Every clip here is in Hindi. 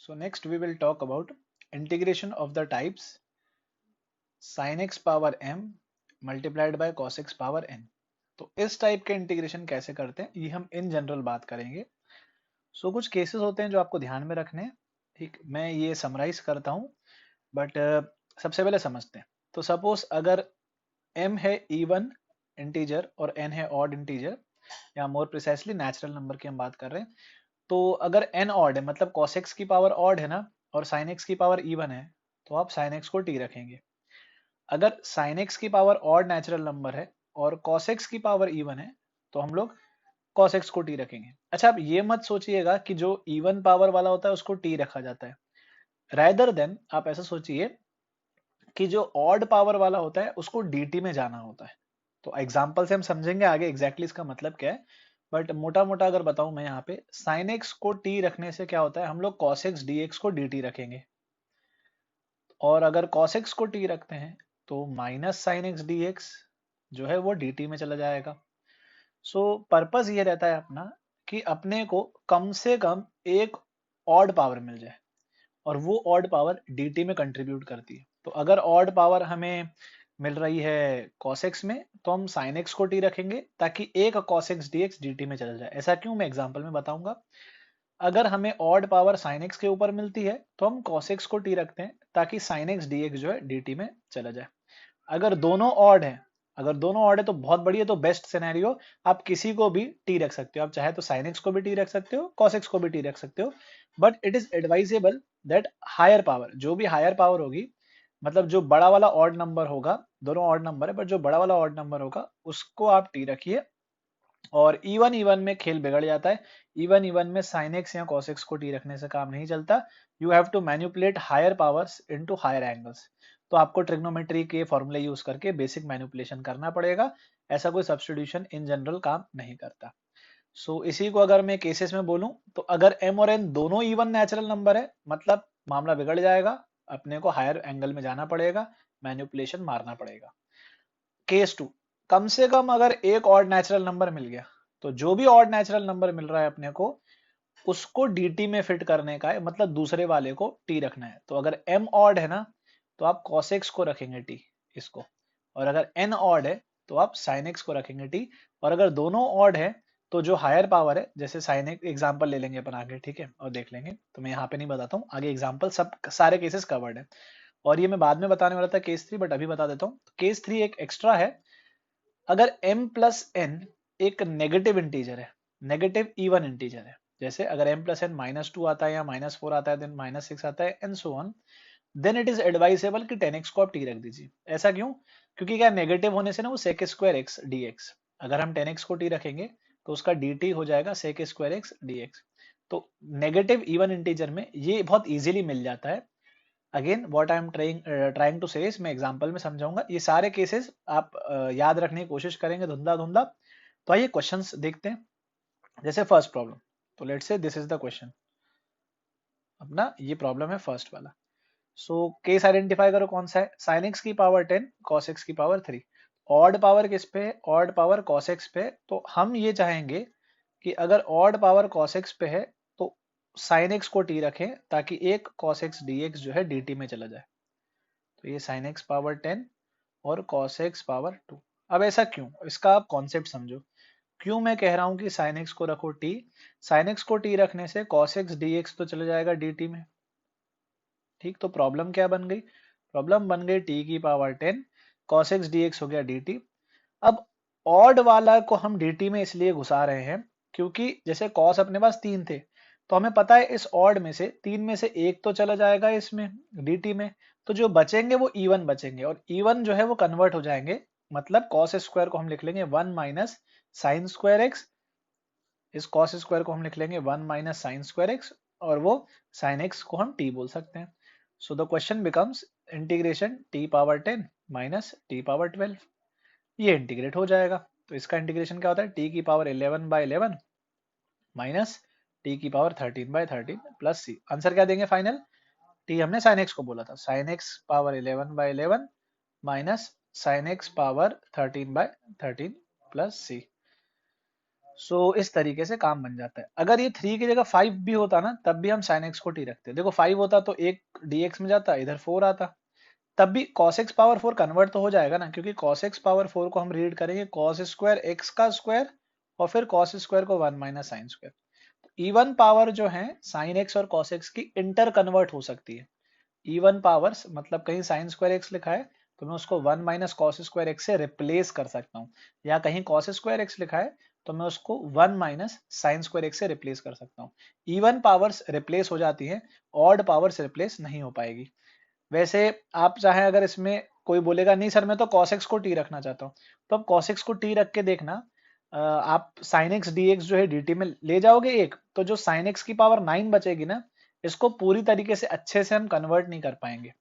So next we will talk about integration of the types sin x power m multiplied by cos x power n। तो इस टाइप के इंटीग्रेशन कैसे करते हैं ये हम इन जनरल बात करेंगे। सो कुछ केसेस होते हैं जो आपको ध्यान में रखने हैं। ठीक, मैं ये समराइज करता हूँ बट सबसे पहले समझते हैं। तो सपोज अगर m है इवन इंटीजर और n है ऑड इंटीजर, या मोर प्रिसाइसली नेचुरल नंबर की हम बात कर रहे हैं। तो अगर n ऑड है मतलब cos x की पावर ऑड है ना, और sin x की पावर इवन है, तो आप sin x को t रखेंगे। अगर sin x की पावर ऑड नेचुरल नंबर है और cos x की पावर इवन है, तो हम लोग cos x को t रखेंगे। अच्छा, आप ये मत सोचिएगा कि जो इवन पावर वाला होता है उसको t रखा जाता है। रादर देन आप ऐसा सोचिए कि जो ऑड पावर वाला होता है उसको dt में जाना होता है। तो एग्जाम्पल से हम समझेंगे आगे एग्जैक्टली इसका मतलब क्या है, बट मोटा मोटा अगर बताऊं मैं यहाँ पे sin x को t रखने से क्या होता है, हम लोग cos x dx को dt रखेंगे। और अगर cos x को t रखते हैं तो minus sine x d x जो है वो dt में चला जाएगा। सो पर्पस ये रहता है अपना कि अपने को कम से कम एक ऑड पावर मिल जाए, और वो ऑड पावर dt में कंट्रीब्यूट करती है। तो अगर ऑड पावर हमें मिल रही है cos x में, तो हम sin x को t रखेंगे ताकि एक cos x dx dt में चला जाए। ऐसा क्यों, मैं एग्जांपल में बताऊंगा। अगर हमें ऑड पावर sin x के ऊपर मिलती है तो हम cos x को t रखते हैं ताकि sin x dx जो है dt में चला जाए। अगर दोनों ऑड है, तो बहुत बढ़िया, तो बेस्ट सिनेरियो आप किसी को भी t रख सकते हो। आप चाहे तो sin x को भी t रख सकते हो, cos x को भी t रख सकते हो, but it is advisable that higher power, जो भी हायर पावर होगी, मतलब जो बड़ा वाला ऑड नंबर होगा, दोनों ऑड नंबर है बट जो बड़ा वाला ऑड नंबर होगा उसको आप t रखिए। और इवन इवन में खेल बिगड़ जाता है। इवन इवन में sin x या cos x को t रखने से काम नहीं चलता। You have to manipulate higher powers into higher angles. तो आपको ट्रिग्नोमेट्री के फॉर्मूले यूज करके बेसिक मैनिपुलेशन करना पड़ेगा। ऐसा कोई सब्स्टिट्यूशन इन जनरल काम नहीं करता। सो इसी को अगर मैं केसेस में बोलूं तो अगर m और n दोनों इवन नेचुरल नंबर है, मतलब मामला बिगड़ जाएगा, अपने को हायर एंगल में जाना पड़ेगा, मैनिपुलेशन मारना पड़ेगा। केस टू, कम से कम अगर एक ऑड नेचुरल नंबर मिल गया, तो जो भी ऑड नेचुरल नंबर मिल रहा है अपने को उसको dt में फिट करने का है, मतलब दूसरे वाले को t रखना है। तो अगर m ऑड है ना, तो आप cos x को रखेंगे t इसको, और अगर n ऑड है तो आप sin x को रखेंगे t। और अगर दोनों ऑड है तो जो हायर पावर है, जैसे sin x एग्जांपल ले लेंगे अपन आगे, ठीक है, और देख लेंगे। तो मैं यहाँ पे नहीं बताता हूँ, आगे एग्जांपल सब सारे केसेस कवर्ड है, और ये मैं बाद में बताने वाला था केस 3, बट अभी बता देता हूँ। केस 3 एक एक्स्ट्रा है। अगर m प्लस n एक नेगेटिव इंटीजर है, नेगेटिव इवन इंटीजर है, जैसे अगर m प्लस एन -2 आता है या -4 आता है, देन -6 आता है and so on, then it is advisable कि 10x को आप t रख दीजिए। ऐसा क्यों? क्योंकि क्या, नेगेटिव होने से ना वो sec स्क्वायर x dx, अगर हम 10x को t रखेंगे तो उसका dt हो जाएगा sec स्क्वायर x dx। तो नेगेटिव इवन इंटीजर में ये बहुत इजीली मिल जाता है। Again what I am trying to say, मैं एग्जांपल में समझाऊंगा। ये सारे केसेस आप याद रखने की कोशिश करेंगे धुंधला धुंधला। तो आइए क्वेश्चंस देखते हैं। जैसे फर्स्ट प्रॉब्लम, तो let's say this is the question अपना, ये प्रॉब्लम है फर्स्ट वाला। सो केस आइडेंटिफाई करो कौन सा है, sin x की पावर 10 cos x की पावर 3। ऑड पावर किस पे है, ऑड पावर cos x पे है। तो हम ये चाहेंगे कि अगर ऑड पावर cos x पे है तो sin x को t रखें ताकि एक cos x dx जो है dt में चला जाए। तो ये sin x पावर 10 और cos x पावर 2। अब ऐसा क्यों, इसका आप कॉन्सेप्ट समझो। क्यों मैं कह रहा हूं कि sin x को रखो t, sin x को t रखने से cos x dx तो चला जाएगा dt में। ठीक, तो प्रॉब्लम क्या बन गई, प्रॉब्लम बन गई t की पावर 10 cos x dx हो गया dt। अब ऑड वाला को हम dt में इसलिए घुसा रहे हैं क्योंकि जैसे cos अपने पास 3 थे, तो हमें पता है इस ऑड में से 3 में से एक तो चला जाएगा इसमें dt में, तो जो बचेंगे वो इवन बचेंगे, और इवन जो है वो कन्वर्ट हो जाएंगे। मतलब cos स्क्वायर को हम लिख लेंगे 1 माइनस साइन स्क्वायर एक्स, इस cos स्क्वायर को हम लिख लेंगे 1 माइनस साइन स्क्वायर एक्स, और वो sin x को हम t बोल सकते हैं। So the question becomes integration t power 10 minus t power 12, ये इंटीग्रेट हो जाएगा। तो इसका इंटीग्रेशन क्या होता है, t की पावर 11/11 माइनस t की पावर 13/13 प्लस c। आंसर क्या देंगे फाइनल, t हमने sin x को बोला था, sin x power 11/11 minus sin x power 13/13 plus c। सो इस तरीके से काम बन जाता है। अगर ये 3 की जगह 5 भी होता ना तब भी हम साइन एक्स को टी रखते। देखो 5 होता तो एक dx में जाता, इधर 4 आता, तब भी cos x पावर 4 कन्वर्ट तो हो जाएगा ना, क्योंकि cos x पावर 4 को हम रीड करेंगे cos स्क्वायर x का स्क्वायर और फिर cos स्क्वायर को 1 minus sine square. Even power जो है साइन x और cos x की इंटर कन्वर्ट हो सकती है। इवन पावर्स मतलब कहीं साइन स्क्वायर एक्स लिखा है तो मैं उसको 1 माइनस कॉस स्क्वायर एक्स से रिप्लेस कर सकता हूँ, या कहीं कॉस स्क्वायर एक्स लिखा है तो मैं उसको 1 माइनस साइन स्क्वायर एक्स से रिप्लेस कर सकता हूँ। इवन पावर्स रिप्लेस हो जाती है, ऑड पावर्स रिप्लेस नहीं हो पाएगी। वैसे आप चाहे अगर इसमें कोई बोलेगा नहीं सर मैं तो cos x को t रखना चाहता हूँ, तो अब cos x को t रख के देखना, आप sin x dx जो है dt में ले जाओगे एक, तो जो sin x की पावर 9 बचेगी ना, इसको पूरी तरीके से अच्छे से हम कन्वर्ट नहीं कर पाएंगे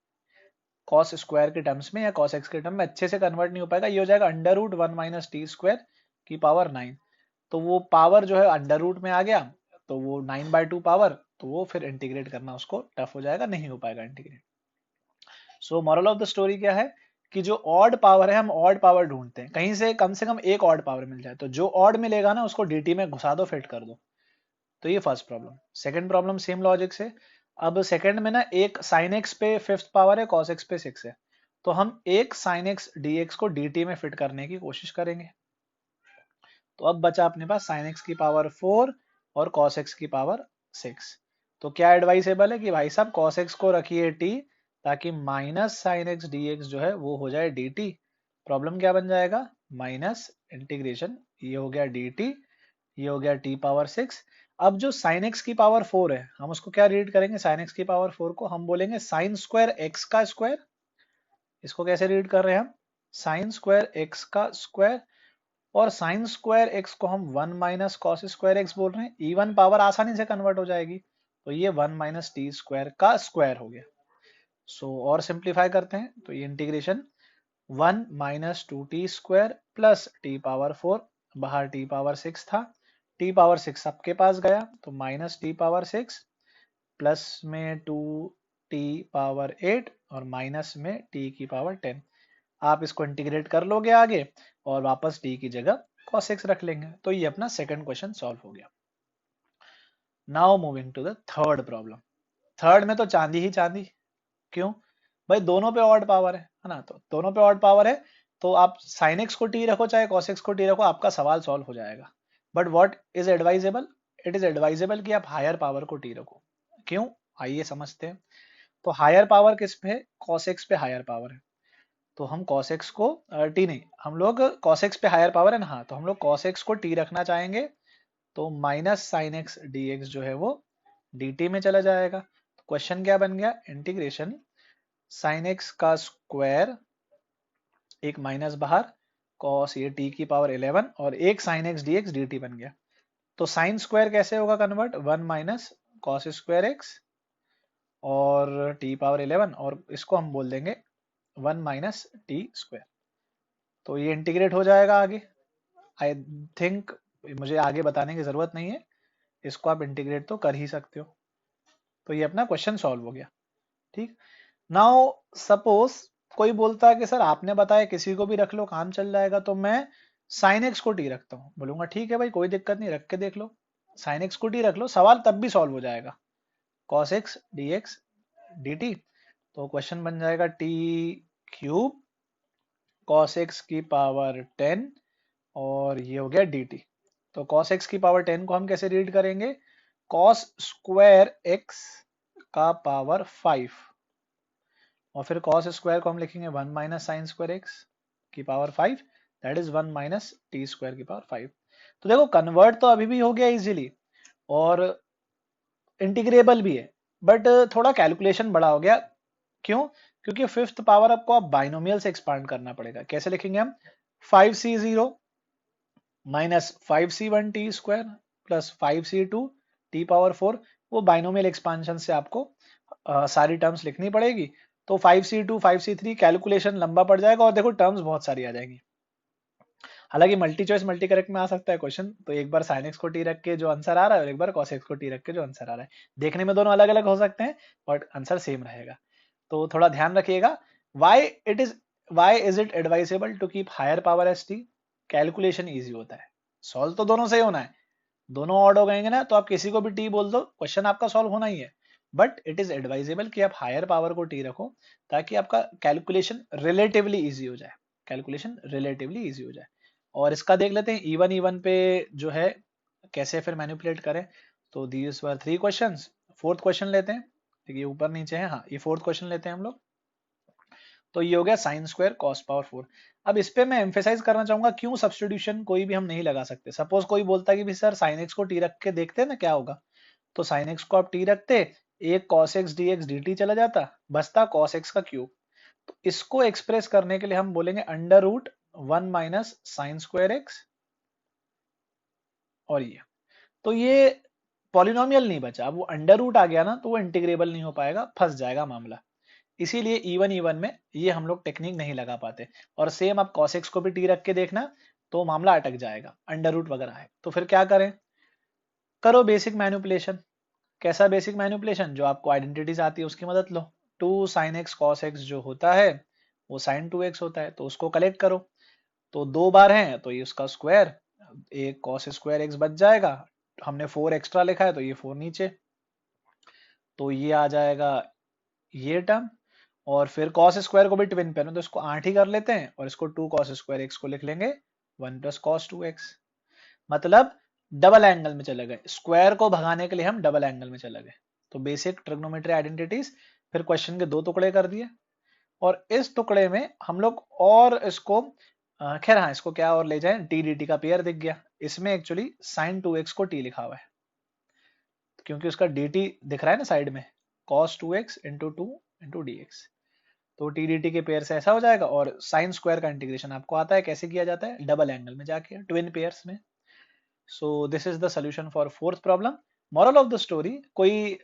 cos स्क्वायर के टर्म्स में या cos x के टर्म में, अच्छे से कन्वर्ट नहीं हो पाएगा। ये हो जाएगा under root 1 minus t square की पावर 9। तो वो पावर जो है अंडर रूट में आ गया, तो वो 9/2 पावर, तो वो फिर इंटीग्रेट करना उसको टफ हो जाएगा, नहीं हो पाएगा integrate. So moral of the story क्या है कि जो ऑड पावर है हम ऑड पावर ढूंढते हैं, कहीं से कम एक ऑड पावर मिल जाए, तो जो ऑड मिलेगा ना उसको dt में घुसा दो, फिट कर दो। तो ये first problem. Second problem same logic से, अब सेकंड में ना एक sin x पे फिफ्थ पावर है, cos x पे 6 है, तो हम एक sin x dx को dt में फिट करने की कोशिश करेंगे। तो अब बचा अपने पास sin x की पावर 4 और cos x की पावर 6। तो क्या एडवाइसेबल है कि भाई साहब cos x को रखिए t, ताकि माइनस sin x dx जो है वो हो जाए dt। प्रॉब्लम क्या बन जाएगा, माइनस इंटीग्रेशन, ये हो गया dt, ये हो गया t पावर 6। अब जो sin x की पावर 4 है हम उसको क्या रीड करेंगे, sin x की पावर 4 को हम बोलेंगे sin स्क्वायर x का स्क्वायर। इसको कैसे रीड कर रहे हैं हम, sin स्क्वायर x का स्क्वायर, और साइन स्क्वायर एक्स को हम 1 माइनस कॉस स्क्वायर एक्स बोल रहे हैं। इवन पावर आसानी से कन्वर्ट हो जाएगी, तो ये 1 माइनस टी स्क्वायर का स्क्वायर हो गया। और सिंप्लीफाई करते हैं तो ये integration 1 minus 2t square plus T power 4, बाहर टी पावर 6 था, टी पावर 6 सबके पास गया तो माइनस टी पावर 6 प्लस में 2t पावर 8 और माइनस में t की पावर 10। आप इसको इंटीग्रेट कर लोगे आगे और वापस t की जगह cos x रख लेंगे। तो ये अपना सेकंड क्वेश्चन सॉल्व हो गया। Now moving to the third problem. Third में तो चांदी ही चांदी, क्यों भाई, दोनों पे ऑड पावर है ना, तो दोनों पे ऑड पावर है, तो आप sin x को t रखो चाहे cos x को t रखो, आपका सवाल सॉल्व हो जाएगा। But what is advisable, it is advisable कि आप हायर पावर को t रखो। क्यों, आइए समझते हैं। तो हायर पावर किस पे है, cos x पे हायर पावर है, तो हम cos x को t नहीं, हम लोग cos x पे हायर पावर है ना, हाँ, तो हम लोग cos x को t रखना चाहेंगे, तो माइनस साइन एक्स dx जो है वो dt में चला जाएगा। तो क्वेश्चन क्या बन गया, इंटीग्रेशन साइन एक्स का स्क्वायर, एक माइनस बाहर, cos ये t की पावर 11 और एक साइन एक्स dx dt बन गया। तो साइन स्क्वायर कैसे होगा convert, 1 minus cos square x और t पावर 11, और इसको हम बोल देंगे 1 माइनस टी स्क्वायर। तो ये इंटीग्रेट हो जाएगा आगे। आई थिंक मुझे आगे बताने की जरूरत नहीं है, इसको आप इंटीग्रेट तो कर ही सकते हो। तो ये अपना क्वेश्चन सॉल्व हो गया। ठीक, नाउ सपोज कोई बोलता है कि सर आपने बताया किसी को भी रख लो काम चल जाएगा, तो मैं साइन एक्स को टी रखता हूँ। बोलूंगा ठीक है भाई कोई दिक्कत नहीं, रख के देख लो, साइन एक्स को टी रख लो, सवाल तब भी सॉल्व हो जाएगा, cos x d x D T. तो क्वेश्चन बन जाएगा टी क्यूब कॉस एक्स की पावर 10 और ये हो गया dt। तो cos x की पावर 10 को हम कैसे रीड करेंगे, cos स्क्वायर x का पावर 5, और फिर cos स्क्वायर को हम लिखेंगे 1 माइनस साइन स्क्वायर x की power 5, that is 1 minus t square की पावर 5। तो देखो कन्वर्ट तो अभी भी हो गया इजीली और इंटीग्रेबल भी है, बट थोड़ा कैलकुलेशन बड़ा हो गया। क्यों, क्योंकि फिफ्थ पावर आपको आप बाइनोमियल से एक्सपांड करना पड़ेगा। कैसे लिखेंगे हम, 5c0 minus 5c1 T square plus 5c2 T power 4, वो बाइनोमियल एक्सपांशन से आपको सारी टर्म्स लिखनी पड़ेगी। तो 5c2 5c3 कैलकुलेशन लंबा पड़ जाएगा और देखो टर्म्स बहुत सारी आ जाएंगी। हालांकि मल्टी चॉइस मल्टी करेक्ट में आ सकता है क्वेश्चन, तो एक बार sin x को t रख के जो आंसर आ रहा है और एक बार cos x को t रख के जो आंसर आ रहा है, देखने में दोनों अलग अलग हो सकते हैं बट आंसर सेम रहेगा। तो थोड़ा ध्यान रखिएगा। Why is it advisable to keep higher power as t, calculation easy होता है। सॉल्व तो दोनों से ही होना है, दोनों ऑड हो गएंगे ना, तो आप किसी को भी टी बोल दो, क्वेश्चन आपका सॉल्व होना ही है। बट इट इज एडवाइजेबल कि आप हायर पावर को टी रखो, ताकि आपका कैलकुलेशन रिलेटिवली इजी हो जाए, कैलकुलेशन रिलेटिवली इजी हो जाए। और इसका देख लेते हैं इवन इवन पे जो है कैसे फिर मैनिपुलेट करें। तो these were 3 questions. Fourth question लेते हैं, देखिए ऊपर नीचे है, हाँ ये फोर्थ क्वेश्चन लेते हैं हम लोग। तो ये हो गया साइन स्क्वायर कॉस पावर 4। अब इस पे मैं एम्फेसाइज करना चाहूंगा क्यों सब्स्टिट्यूशन कोई भी हम नहीं लगा सकते। सपोज कोई बोलता है कि भी सर साइन एक्स को टी रख के देखते हैं ना क्या होगा, तो साइन एक्स को आप टी रखते, एक cos x d x D T चला जाता, बचता कॉस एक्स का क्यूब। तो इसको एक्सप्रेस करने के लिए हम बोलेंगे under root 1 minus sine square x, और ये पॉलिनोमियल नहीं बचा, अब वो अंडर रूट आ गया ना, तो वो इंटीग्रेबल नहीं हो पाएगा, फंस जाएगा मामला। इसीलिए इवन इवन में ये हम लोग टेक्निक नहीं लगा पाते। और सेम आप cos x को भी टी रख के देखना, तो मामला अटक जाएगा, अंडर रूट वगैरह है। तो फिर क्या करें, करो बेसिक मैनिपुलेशन। कैसा बेसिक मैनिपुलेशन, जो आपको आइडेंटिटीज आती है उसकी मदद लो। 2 sin x cos x जो होता है वो sin 2x होता है, तो उसको कलेक्ट करो। तो 2 बार है तो ये उसका स्क्वायर, एक cos स्क्वायर x बच जाएगा, हमने 4 एक्स्ट्रा लिखा है तो ये 4 नीचे, तो ये आ जाएगा ये टर्म। और फिर cos स्क्वायर को भी ट्विन पे तो इसको 8 ही कर लेते हैं, और इसको 2 cos स्क्वायर x को लिख लेंगे 1 प्लस cos 2x। मतलब डबल एंगल में चले गए, स्क्वायर को भगाने के लिए हम डबल एंगल में चले गए। तो बेसिक ट्रिग्नोमेट्री आइडेंटिटीज फिर क्वेश्चन के 2 टुकड़े कर दिए, और इस टुकड़े में हम लोग और इसको खैर हाँ इसको क्या और ले जाए, टी डी टी का पेयर दिख गया। इसमें एक्चुअली साइन 2x को t लिखा हुआ है, क्योंकि उसका dt दिख रहा है ना साइड में, cos 2x into 2 into D x. तो टी डी टी के पेयर से ऐसा हो जाएगा। और साइन स्क्वायर का इंटीग्रेशन आपको आता है, कैसे किया जाता है, डबल एंगल में जाके ट्विन पेयर्स में। So this is the solution for fourth problem. Moral of the story, कोई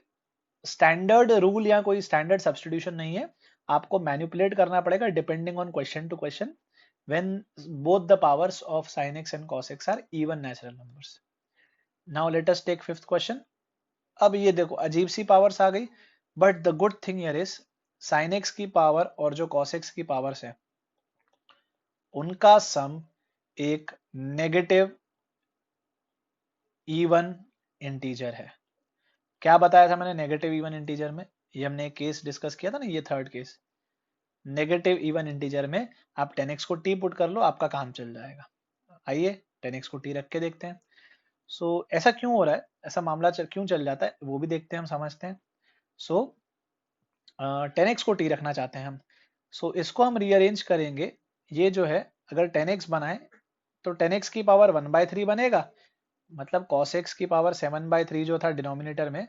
स्टैंडर्ड रूल या कोई स्टैंडर्ड सब्स्टिट्यूशन नहीं है, आपको मैनिपुलेट करना पड़ेगा depending on question to question when both the powers of sin x and cos x are even natural numbers. Now let us take fifth question. अब ये देखो अजीब सी पावर्स आ गई, but the good thing here is sin x की पावर और जो cos x की पावर्स है उनका सम एक नेगेटिव इवन इंटीजर है। क्या बताया था मैंने नेगेटिव इवन इंटीजर में, ये हमने एक केस डिस्कस किया था ना, ये third case. Negative even integer में आप 10x को t पुट कर लो, आपका काम चल जाएगा। आइए 10x को t रख के देखते हैं। ऐसा क्यों हो रहा है, ऐसा मामला क्यों चल जाता है वो भी देखते हैं, हम समझते हैं। 10x को t रखना चाहते हैं हम। इसको हम रीअरेंज करेंगे, ये जो है अगर 10x बनाए तो 10x की पावर 1/3 बनेगा, मतलब cos x की पावर 7/3 जो था डिनोमिनेटर में,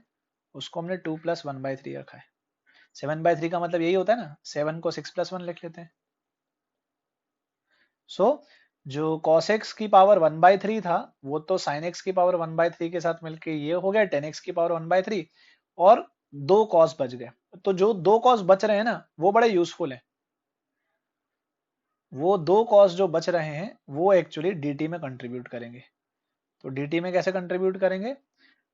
उसको हमने 2 प्लस 1/3 रखा है। 7/3 का मतलब यही होता है ना, 7 को 6 प्लस 1 लिख लेते हैं। जो cos x की पावर 1/3 था वो तो sin x की पावर 1/3 के साथ मिलके ये हो गया 10x की पावर 1/3, और 2 cos बच गए। तो जो 2 cos बच रहे हैं ना वो बड़े यूजफुल है, वो 2 cos जो बच रहे हैं वो एक्चुअली dt में कंट्रीब्यूट करेंगे। तो dt में कैसे कंट्रीब्यूट करेंगे,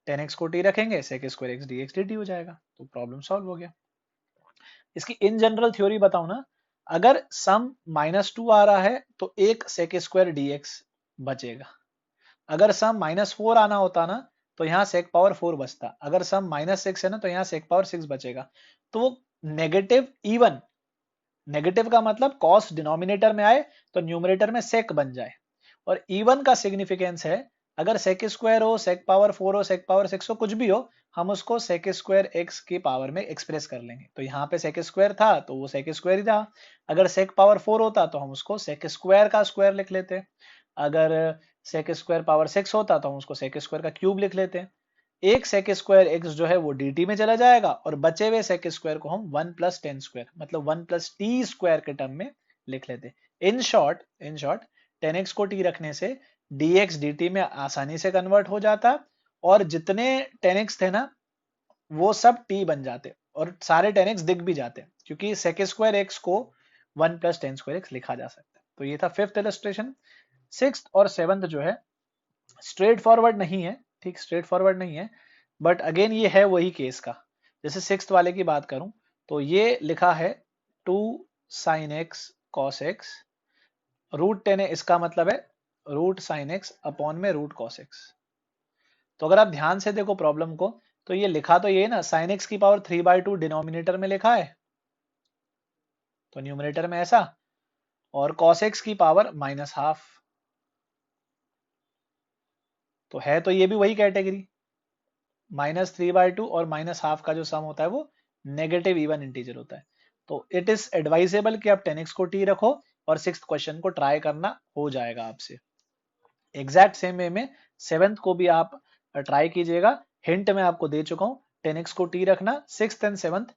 10x को t रखेंगे, sec square x dx dt हो जाएगा, तो प्रॉब्लम सॉल्व हो गया। इसकी इन जनरल थ्योरी बताऊं ना, अगर सम -2 आ रहा है तो एक sec स्क्वायर dx बचेगा। अगर सम -4 आना होता ना तो यहाँ sec पावर 4 बचता। अगर सम -6 है ना तो यहाँ sec पावर 6 बचेगा। तो वो नेगेटिव इवन, नेगेटिव का मतलब कॉस डिनोमिनेटर में आए तो न्यूमरेटर में sec बन जाए। और इवन का सिग्निफिकेंस है, अगर sec स्क्वायर हो, sec पावर 4 हो, sec पावर 6 हो, कुछ भी हो, हम उसको sec स्क्वायर x की पावर में एक्सप्रेस कर लेंगे। तो यहाँ पे sec स्क्वायर था तो वो sec स्क्वायर ही था। अगर sec पावर 4 होता तो हम उसको sec स्क्वायर का स्क्वायर लिख लेते। अगर sec स्क्वायर पावर 6 होता तो हम उसको sec स्क्वायर का क्यूब लिख लेते। एक sec स्क्वायर x जो है वो dt में चला जाएगा, और बचे हुए sec स्क्वायर को हम 1 प्लस 10 स्क्वायर मतलब 1 प्लस टी स्क्वायर के टर्म में लिख लेते। इन शॉर्ट 10x को t रखने से dx dt में आसानी से कन्वर्ट हो जाता, और जितने 10x थे ना वो सब t बन जाते, और सारे 10x दिख भी जाते, क्योंकि sec स्क्वायर x को 1 प्लस 10 स्क्वायर x लिखा जा सकता है। तो ये था फिफ्थ इलस्ट्रेशन। सिक्स्थ और सेवंथ जो है स्ट्रेट फॉरवर्ड नहीं है, ठीक, स्ट्रेट फॉरवर्ड नहीं है, बट अगेन ये है वही केस का। जैसे सिक्स्थ वाले की बात करूं तो ये लिखा है 2 sin x cos x root 10 है, इसका मतलब है रूट साइन एक्स अपॉन में रूट कॉस एक्स। तो अगर आप ध्यान से देखो प्रॉब्लम को, तो ये लिखा तो ये ना साइन एक्स की पावर 3/2 डिनोमिनेटर में लिखा है, तो न्यूमरेटर में ऐसा, और कॉस एक्स की पावर -12, तो है तो ये भी वही कैटेगरी। -3/2 और -12 का जो सम होता है वो नेगेटिव इवन इंटीजर होता है। तो इट इज एडवाइजेबल कि आप 10x को t रखो और सिक्स्थ क्वेश्चन को ट्राई करना हो जाएगा आपसे। एग्जैक्ट सेम वे में सेवेंथ को भी आप ट्राई कीजिएगा। हिंट मैं आपको दे चुका हूं, 10x को t रखना। Sixth and seventh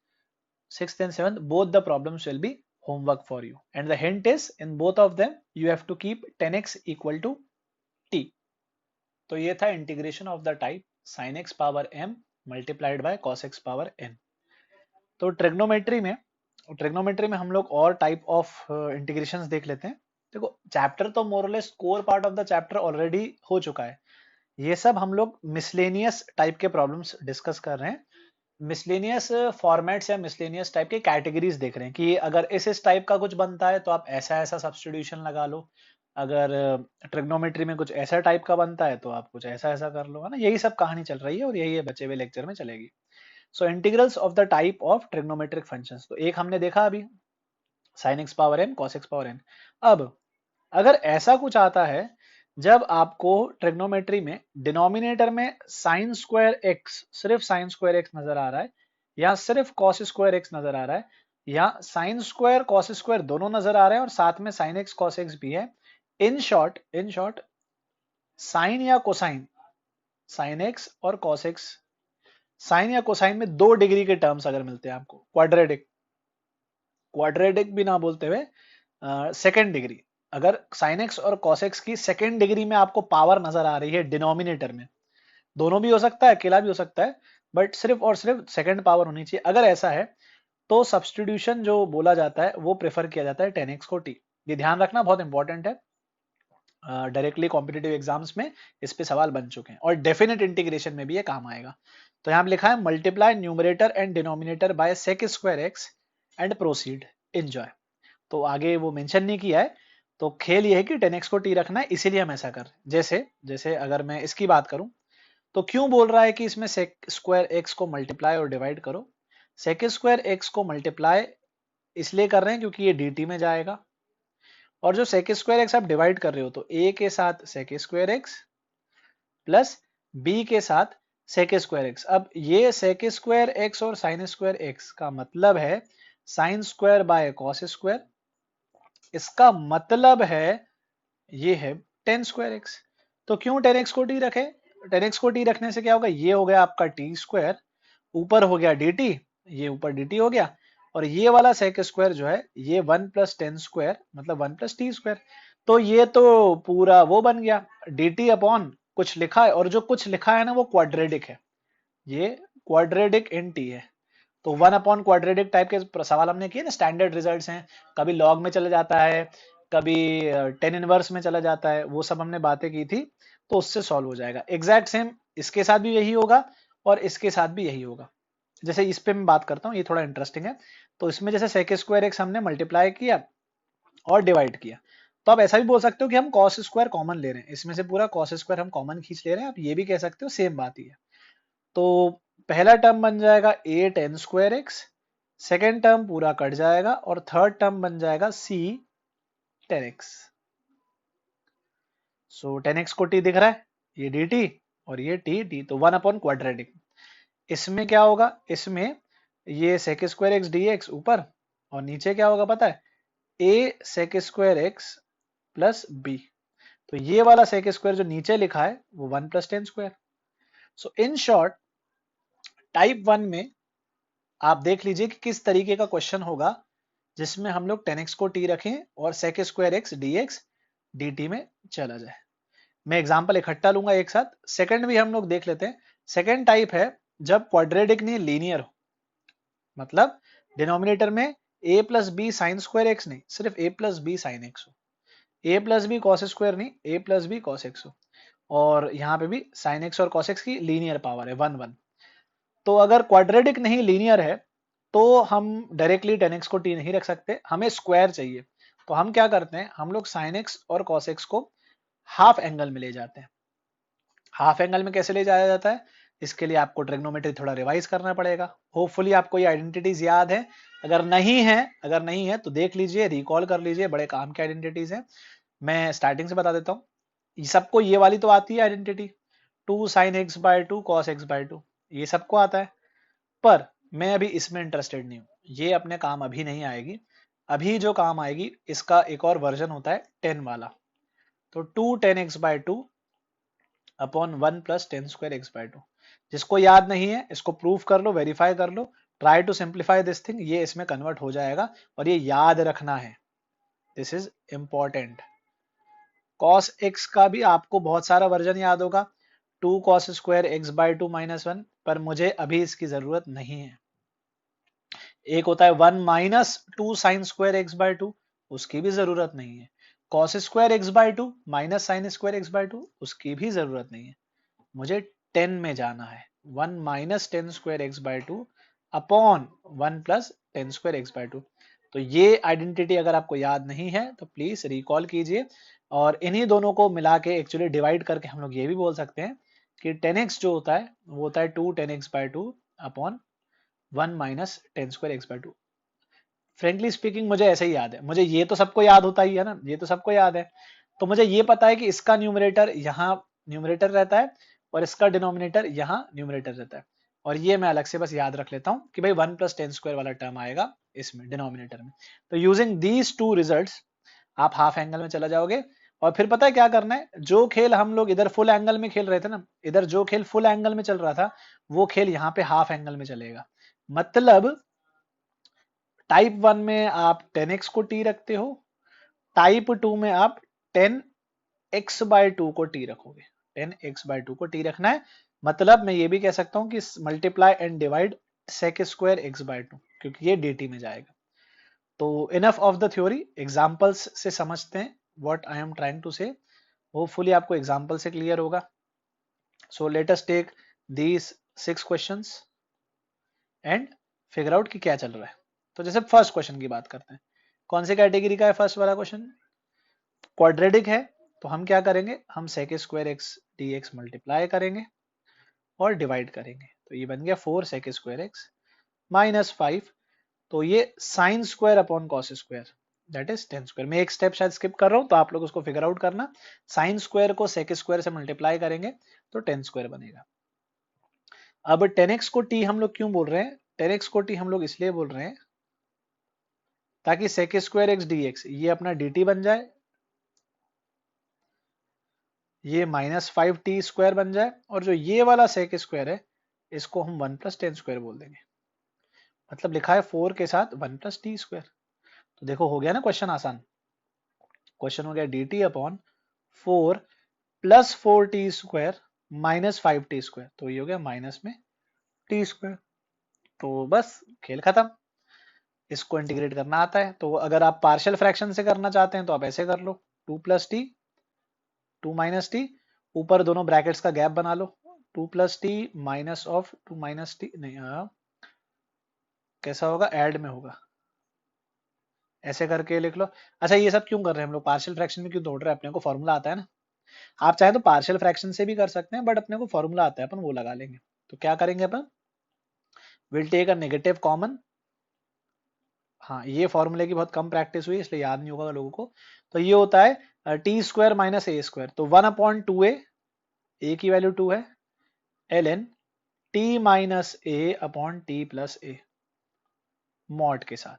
both the problems will be homework for you, and the hint is in both of them you have to keep 10x equal to t। तो ये था integration of the type sin x power m multiplied by cos x power n। तो ट्रिग्नोमेट्री में हम लोग और टाइप ऑफ इंटीग्रेशंस देख लेते हैं। देखो चैप्टर तो more less core part of the chapter already हो चुका है। ये सब हम लोग मिसलेनियस टाइप के प्रॉब्लम्स डिस्कस कर रहे हैं। मिसलेनियस फॉर्मेट्स या मिसलेनियस टाइप के कैटेगरीज देख रहे हैं कि अगर इस टाइप का कुछ बनता है तो आप ऐसा ऐसा सब्स्टिट्यूशन लगा लो, अगर ट्रिग्नोमेट्री में कुछ ऐसा टाइप का बनता है तो आप कुछ ऐसा ऐसा कर लो, है ना। यही सब कहानी चल रही है और यही बचे हुए लेक्चर में चलेगी। So integrals of the type of trigonometric functions, तो एक हमने देखा अभी sin x power m cos x power n। अब अगर ऐसा कुछ आता है जब आपको ट्रिग्नोमेट्री में डिनोमिनेटर में साइन स्क्वायर एक्स, सिर्फ साइन स्क्वायर एक्स नजर आ रहा है, या सिर्फ कॉस स्क्वायर एक्स नजर आ रहा है, या साइन स्क्वायर कॉस स्क्वायर दोनों नजर आ रहे हैं और साथ में साइन एक्स कॉस एक्स भी है। इन शॉर्ट साइन या कोसाइन, साइन एक्स और कॉस एक्स, साइन या कोसाइन में 2 डिग्री के टर्म्स अगर मिलते हैं आपको, क्वाड्रेटिक भी ना बोलते हुए सेकेंड डिग्री, अगर साइन एक्स और कॉस एक्स की सेकेंड डिग्री में आपको पावर नजर आ रही है डिनोमिनेटर में, दोनों भी हो सकता है, अकेला भी हो सकता है, बट सिर्फ और सिर्फ सेकेंड पावर होनी चाहिए। अगर ऐसा है तो सब्स्टिट्यूशन जो बोला जाता है वो प्रेफर किया जाता है 10x को t। ये ध्यान रखना बहुत इंपॉर्टेंट है, डायरेक्टली कॉम्पिटिटिव एग्जाम्स में इस पे सवाल बन चुके हैं और डेफिनेट इंटीग्रेशन में भी ये काम आएगा। तो यहाँ लिखा है multiply numerator and denominator by sec square x and proceed enjoy. तो आगे वो मेंशन नहीं किया है, तो खेल ये है कि 10x को t रखना है, इसीलिए हम ऐसा कर रहे हैं। जैसे अगर मैं इसकी बात करूं तो क्यों बोल रहा है कि इसमें सेक स्क्वायर एक्स को मल्टीप्लाई और डिवाइड करो। सेक स्क्वायर एक्स को मल्टीप्लाई इसलिए कर रहे हैं क्योंकि ये dt में जाएगा, और जो सेक स्क्वायर एक्स आप डिवाइड कर रहे हो तो a के साथ sec square x plus b के साथ सेक स्क्वायर एक्स। अब ये सेक स्क्वायर एक्स और साइन स्क्वायर एक्स का मतलब है sine square by cos square, इसका मतलब है ये है टेन स्क्वायर एक्स। तो क्यों 10x को t रखे, 10x को t रखने से क्या होगा, ये हो गया आपका t स्क्वायर, ऊपर हो गया dt, ये ऊपर dt हो गया, और ये वाला सेक स्क्वायर जो है ये 1 + 10 स्क्वायर मतलब 1 + t स्क्वायर। तो ये तो पूरा वो बन गया dt अपॉन कुछ लिखा है, और जो कुछ लिखा है ना वो क्वाड्रेटिक है, ये क्वाड्रेटिक इन t है। तो 1 अपॉन क्वाड्रेटिक टाइप के सवाल हमने किए ना, स्टैंडर्ड रिजल्ट्स हैं, कभी लॉग में चला जाता है, कभी 10 इनवर्स में चला जाता है, वो सब हमने बातें की थी, तो उससे सॉल्व हो जाएगा। एग्जैक्ट सेम इसके साथ भी यही होगा और इसके साथ भी यही होगा। जैसे इस पे मैं बात करता हूँ, ये थोड़ा इंटरेस्टिंग है। तो इसमें जैसे सेक स्क्वायर एक्स हमने मल्टीप्लाई किया और डिवाइड किया, तो आप ऐसा भी बोल सकते हो कि हम कॉस स्क्वायर कॉमन ले रहे हैं, इसमें से पूरा कॉस स्क्वायर हम कॉमन खींच ले रहे हैं, आप ये भी कह सकते हो, सेम बात ही है। तो पहला टर्म बन जाएगा a 10 square x, second term पूरा कट जाएगा और थर्ड टर्म बन जाएगा c 10x। सो 10x को t दिख रहा है, ये dt और ये t, तो 1 अपॉन क्वाड्रेटिक। इसमें क्या होगा, इसमें ये सेक स्क्वायर एक्स dx ऊपर, और नीचे क्या होगा पता है, a sec square x plus b। तो ये वाला सेक स्क्वायर जो नीचे लिखा है वो 1 + 10 square. So in short type 1 में आप देख लीजिए कि किस तरीके का क्वेश्चन होगा जिसमें हम लोग 10x को t रखें और sec square x dx dt में चला जाए। मैं एग्जांपल इकट्ठा लूंगा एक साथ। सेकंड भी हम लोग देख लेते हैं। सेकंड टाइप है जब क्वाड्रेटिक नहीं लीनियर हो, मतलब डिनोमिनेटर में a + b sign square x नहीं, सिर्फ a + b साइन एक्स हो, a + b कॉस स्क्वायर नहीं, a + b कॉस एक्स हो, और यहाँ पे भी साइन एक्स और कॉस एक्स की लीनियर पावर है 1 1। तो अगर क्वाड्रेटिक नहीं लीनियर है तो हम डायरेक्टली 10x को t नहीं रख सकते, हमें स्क्वायर चाहिए। तो हम क्या करते हैं, हम लोग sin x और cos x को हाफ एंगल में ले जाते हैं। हाफ एंगल में कैसे ले जाया जाता है, इसके लिए आपको ट्रिग्नोमेट्री थोड़ा रिवाइज करना पड़ेगा। होपफुली आपको ये आइडेंटिटीज याद है, अगर नहीं है तो देख लीजिए, रिकॉल कर लीजिए, बड़े काम की आइडेंटिटीज है। मैं स्टार्टिंग से बता देता हूँ। सबको ये वाली तो आती है identity, 2 sin x by 2 cos x by 2, ये सबको आता है। पर मैं अभी इसमें इंटरेस्टेड नहीं हूँ, ये अपने काम अभी नहीं आएगी। अभी जो काम आएगी इसका एक और वर्जन होता है 10 वाला। तो 2 10 x by 2 upon 1 plus 10 square x by 2। जिसको याद नहीं है इसको प्रूफ कर लो, वेरीफाई कर लो, try to simplify this thing, ये इसमें कन्वर्ट हो जाएगा। और ये याद रखना है, this is important. cos x का भी आपको बहुत सारा वर्जन याद होगा, 2 cos square x by 2 minus 1, पर मुझे अभी इसकी जरूरत नहीं है। एक होता है 1 minus 2 sine square x by 2, उसकी भी जरूरत नहीं है। cos square x by 2 minus sine square x by 2, उसकी भी जरूरत नहीं है। मुझे 10 में जाना है, 1 minus 10 square x by 2 upon 1 plus 10 square x by 2। तो ये आइडेंटिटी अगर आपको याद नहीं है तो प्लीज रिकॉल कीजिए। और इन्हीं दोनों को मिला के एक्चुअली डिवाइड करके हम लोग ये भी बोल सकते हैं कि 10x जो होता है वो होता है 2 10x by 2 upon 1 minus 10 square x by 2। Frankly speaking मुझे ऐसे ही याद है, मुझे ये तो सबको याद होता ही है ना, ये तो सबको याद है। तो मुझे ये पता है कि इसका न्यूमरेटर यहाँ न्यूमरेटर रहता है और इसका डिनोमिनेटर यहाँ न्यूमरेटर रहता है। और ये मैं अलग से बस याद रख लेता हूँ कि भाई 1 प्लस 10 स्क्वायर वाला टर्म आएगा इसमें डिनोमिनेटर में। तो यूजिंग दीज टू रिजल्ट्स आप हाफ एंगल में चला जाओगे। और फिर पता है क्या करना है, जो खेल हम लोग इधर फुल एंगल में खेल रहे थे ना, इधर जो खेल फुल एंगल में चल रहा था वो खेल यहाँ पे हाफ एंगल में चलेगा। मतलब टाइप 1 में आप 10x को t रखते हो, टाइप 2 में आप 10x बाय 2 को t रखोगे। 10x बाय 2 को t रखना है। मतलब मैं ये भी कह सकता हूं कि multiply and divide sec square x by 2, क्योंकि ये dt में जाएगा। तो enough of the theory, examples से समझते हैं what I am trying to say. Hopefully आपको एग्जांपल से क्लियर होगा। So let us take these 6 questions and figure out कि क्या चल रहा है। तो जैसे फर्स्ट क्वेश्चन की बात करते हैं, कौन सी कैटेगरी का है फर्स्ट वाला क्वेश्चन, क्वाड्रेटिक है। तो हम क्या करेंगे, हम sec square x d x multiply करेंगे और डिवाइड करेंगे। तो ये बन गया 4 सेक स्क्वायर एक्स माइनस 5। तो ये sine square upon cos square that is 10 square. मैं एक स्टेप शायद स्किप कर रहा हूं तो आप लोग उसको फिगर आउट करना। साइन स्क्वायर को सेक स्क्वायर से मल्टीप्लाई करेंगे तो 10 स्क्वायर बनेगा। अब 10x को t हम लोग क्यों बोल रहे हैं, 10x को t हम लोग इसलिए बोल रहे हैं ताकि sec square x d x ये अपना dt बन जाए, ये माइनस 5t स्क्वायर बन जाए, और जो ये वाला सेक स्क्वायर है इसको हम 1 प्लस 10 स्क्वायर बोल देंगे। मतलब लिखा है 4 के साथ 1 प्लस टी स्क्वायर। तो देखो हो गया ना क्वेश्चन आसान। क्वेश्चन हो गया dt upon 4 plus 4t square minus 5t square. तो ये हो गया माइनस में टी स्क्वायर। तो बस खेल खत्म। इसको इंटीग्रेट करना आता है तो अगर आप पार्शियल फ्रैक्शन से करना चाहते हैं तो आप ऐसे कर लो, 2 प्लस टी 2 माइनस टी, ऊपर दोनों ब्रैकेट्स का गैप बना लो, 2 plus T minus of 2 minus T नहीं कैसा होगा, ऐड में होगा, ऐसे करके लिख लो। अच्छा ये सब क्यों कर रहे हैं हम लोग, पार्शियल फ्रैक्शन में क्यों तोड़ रहे हैं, अपने को फॉर्मूला आता है ना। आप चाहे तो पार्शियल फ्रैक्शन से भी कर सकते हैं बट अपने को फॉर्मूला आता है, अपन वो लगा लेंगे। तो क्या करेंगे अपन, will take a negative common. हाँ ये फॉर्मूले की बहुत कम प्रैक्टिस हुई इसलिए याद नहीं होगा लोगों को। तो ये होता है टी स्क्वायर माइनस ए स्क्वायर, तो 1 अपॉन 2 ए की वैल्यू 2 है, L N T minus A upon T plus A mod के साथ।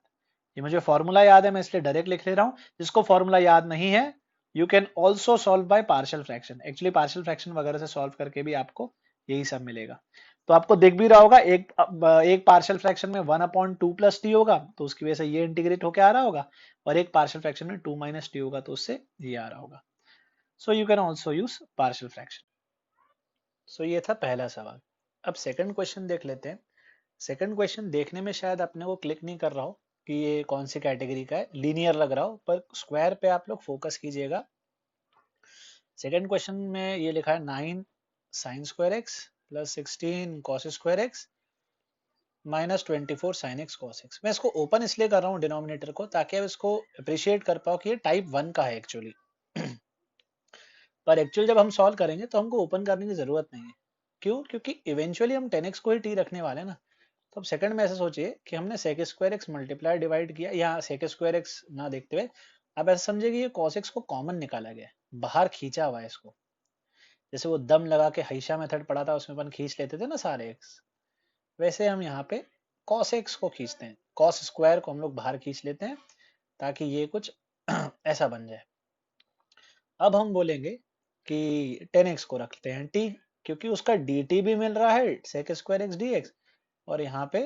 ये मुझे फॉर्मूला याद है मैं इसलिए डायरेक्ट लिख ले रहा हूं। जिसको फॉर्मूला याद नहीं है you can also solve by partial fraction. Actually partial fraction वगैरह से सॉल्व करके भी आपको यही सब मिलेगा। तो आपको दिख भी रहा होगा एक पार्शियल फ्रैक्शन में 1 अपॉन 2 प्लस टी होगा तो उसकी वजह से ये इंटीग्रेट होकर आ रहा होगा, और एक पार्शियल फ्रैक्शन में 2 माइनस टी होगा तो उससे ये आ रहा होगा। So you can also use partial fraction. So ये था पहला सवाल। अब सेकंड क्वेश्चन देख लेते हैं। सेकंड क्वेश्चन देखने में शायद अपने को क्लिक नहीं कर रहा हो कि ये कौन सी कैटेगरी का है, लीनियर लग रहा हो, पर स्क्वायर पे आप लोग फोकस कीजिएगा। सेकंड क्वेश्चन में ये लिखा है 9 sign square x plus 16 cos square x minus 24 sine x cos x. मैं इसको ओपन इसलिए कर रहा हूँ डिनोमिनेटर को ताकि आप इसको अप्रिशिएट कर पाओ कि ये टाइप 1 का है एक्चुअली। पर एक्चुअल जब हम सॉल्व करेंगे तो हमको ओपन करने की जरूरत नहीं है। क्यों? क्योंकि इवेंचुअली हम 10x को ही t रखने वाले हैं ना। तो अब सेकंड में ऐसे सोचिए कि हमने sec square x multiply divide किया, या sec स्क्वायर एक्स ना देखते हुए आप ऐसा समझिए कि ये cos x को कॉमन निकाला गया है, बाहर खींचा हुआ है इसको। जैसे वो दम लगा के हईशा मेथड पढ़ा था, उसमें अपन खींच लेते थे ना सारे x, वैसे हम यहाँ पे cos x को खींचते हैं, cos स्क्वायर को हम लोग बाहर खींच लेते हैं ताकि ये कुछ ऐसा बन जाए। अब हम बोलेंगे कि 10x को रखते हैं t, क्योंकि उसका dt भी मिल रहा है sec स्क्वायर एक्स dx, और यहाँ पे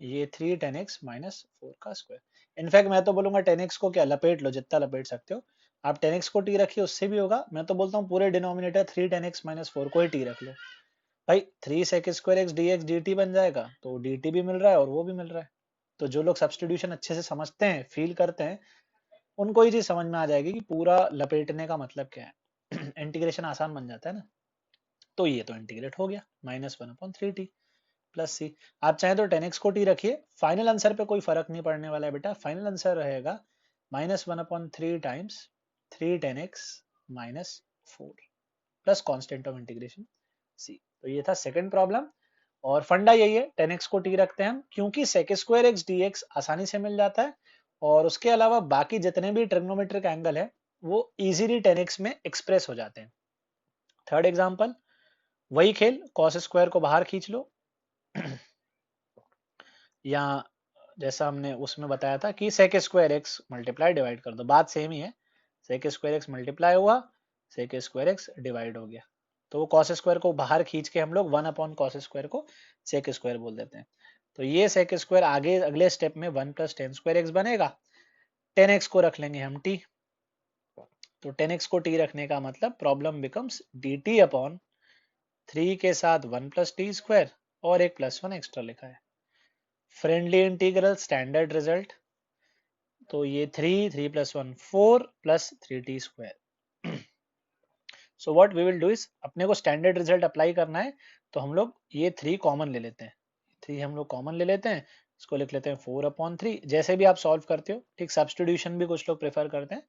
ये 3 10x माइनस 4 का स्क्वायर। इनफैक्ट मैं तो बोलूंगा 10x को क्या लपेट लो, जितना लपेट सकते हो। आप 10x को t रखिए, उससे भी होगा। मैं तो बोलता हूँ पूरे डिनोमिनेटर 3 10x माइनस 4 को ही t रख लो। भाई 3 sec square x dx dt बन जाएगा, तो dt भी मिल रहा है और वो भी मिल रहा है। तो जो लोग सब्स्टिट्यूशन अच्छे से समझते हैं, फील करते हैं, उनको ये चीज समझ में आ जाएगी कि पूरा लपेटने का मतलब क्या है। इंटीग्रेशन आसान बन जाता है ना। तो ये तो इंटीग्रेट हो गया, -1/3t प्लस सी। आप चाहें तो 10x को t रखिए, फाइनल आंसर पे कोई फर्क नहीं पड़ने वाला है बेटा। फाइनल आंसर रहेगा -1/3 times 3 10x minus 4 plus constant of integration C. तो ये था सेकंड प्रॉब्लम, और फंडा यही है, 10x को t रखते हैं हम क्योंकि sec स्क्वायर एक्स dx आसानी से मिल जाता है, और उसके अलावा बाकी जितने भी ट्रिग्नोमेट्रिक एंगल है वो इजीली 10x में एक्सप्रेस हो जाते हैं। थर्ड एग्जांपल, वही खेल, cos स्क्वायर को बाहर खींच लो, या जैसा हमने उसमें बताया था कि sec square x multiply divide कर दो, बात सेम ही है। sec स्क्वायर एक्स मल्टीप्लाई हुआ, sec स्क्वायर एक्स डिवाइड हो गया, तो वो cos स्क्वायर को बाहर खींच के हम लोग 1/cos स्क्वायर को sec स्क्वायर बोल देते हैं। तो ये sec स्क्वायर आगे अगले स्टेप में 1 + tan स्क्वायर एक्स बनेगा। 10x को रख लेंगे हम t, तो 10x को t रखने का मतलब प्रॉब्लम बिकम्स dt/3 के साथ 1 + t स्क्वायर और एक +1 एक्स्ट्रा लिखा है। फ्रेंडली इंटीग्रल स्टैंडर्ड रिजल्ट, तो ये 3 3 + 1 4 + 3t square. So what we will do is, अपने को स्टैंडर्ड रिजल्ट अप्लाई करना है, तो हम लोग ये 3 कॉमन ले लेते हैं। 3 हम लोग कॉमन ले लेते हैं, इसको लिख लेते हैं 4/3। जैसे भी आप सॉल्व करते हो, ठीक, सब्स्टिट्यूशन भी कुछ लोग प्रेफर करते हैं,